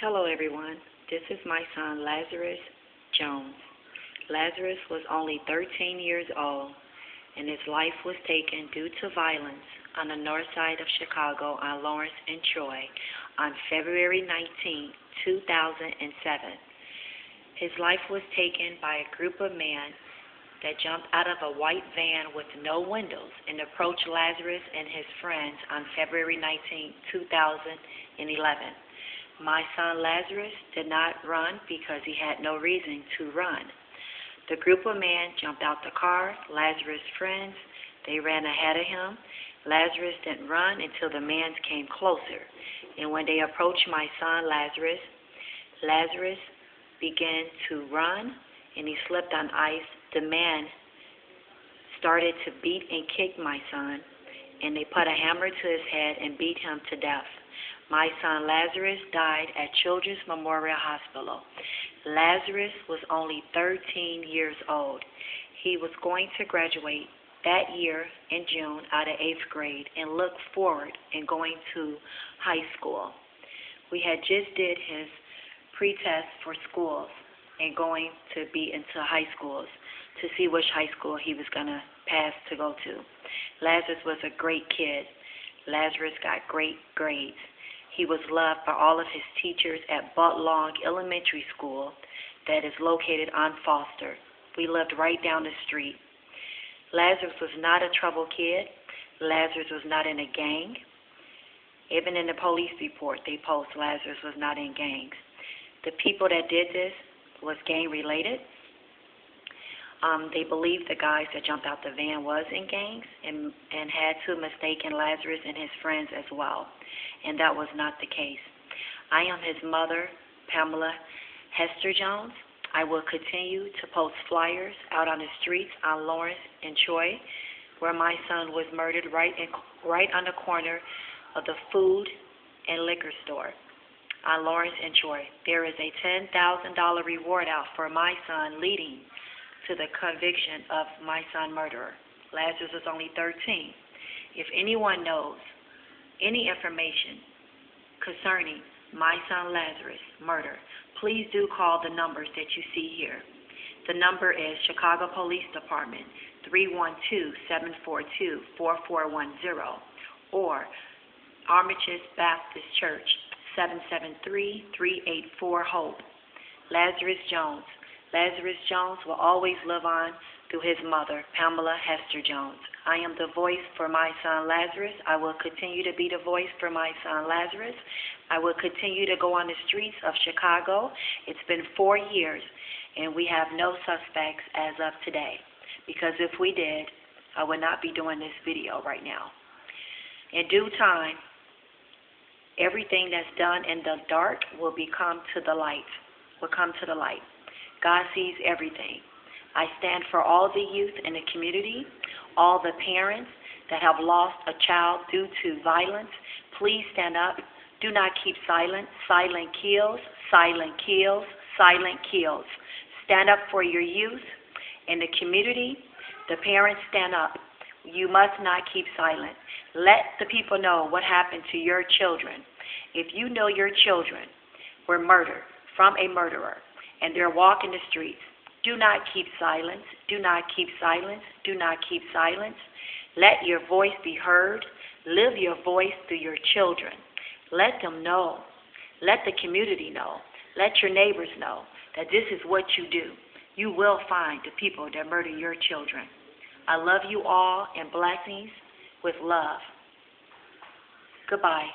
Hello, everyone. This is my son, Lazarus Jones. Lazarus was only 13 years old, and his life was taken due to violence on the north side of Chicago on Lawrence and Troy on February 19, 2007. His life was taken by a group of men that jumped out of a white van with no windows and approached Lazarus and his friends on February 19, 2011. My son Lazarus did not run because he had no reason to run. The group of men jumped out the car. Lazarus' friends, they ran ahead of him. Lazarus didn't run until the men came closer. And when they approached my son Lazarus, Lazarus began to run and he slipped on ice. The man started to beat and kick my son, and they put a hammer to his head and beat him to death. My son Lazarus died at Children's Memorial Hospital. Lazarus was only 13 years old. He was going to graduate that year in June out of 8th grade and look forward in going to high school. We had just did his pre-test for schools and going to be into high schools to see which high school he was going to pass to go to. Lazarus was a great kid. Lazarus got great grades. He was loved by all of his teachers at Long Elementary School that is located on Foster. We lived right down the street. Lazarus was not a trouble kid. Lazarus was not in a gang. Even in the police report, they post Lazarus was not in gangs. The people that did this was gang related. They believed the guys that jumped out the van was in gangs and had to mistaken Lazarus and his friends as well. And that was not the case. I am his mother, Pamela Hester Jones. I will continue to post flyers out on the streets on Lawrence and Troy, where my son was murdered right on the corner of the food and liquor store on Lawrence and Troy. There is a $10,000 reward out for my son, leading to the conviction of my son murderer. Lazarus was only 13. If anyone knows any information concerning my son Lazarus' murder, please do call the numbers that you see here. The number is Chicago Police Department 312-742-4410 or Armitage Baptist Church 773-384-HOPE. Lazarus Jones. Lazarus Jones will always live on through his mother, Pamela Hester Jones. I am the voice for my son Lazarus. I will continue to be the voice for my son Lazarus. I will continue to go on the streets of Chicago. It's been 4 years, and we have no suspects as of today. Because if we did, I would not be doing this video right now. In due time, everything that's done in the dark will come to the light. God sees everything. I stand for all the youth in the community, all the parents that have lost a child due to violence. Please stand up. Do not keep silent. Silent kills, silent kills, silent kills. Stand up for your youth in the community. The parents, stand up. You must not keep silent. Let the people know what happened to your children. If you know your children were murdered from a murderer and they're walking the streets, do not keep silence. Do not keep silence. Do not keep silence. Let your voice be heard. Live your voice through your children. Let them know. Let the community know. Let your neighbors know that this is what you do. You will find the people that murder your children. I love you all, and blessings with love. Goodbye.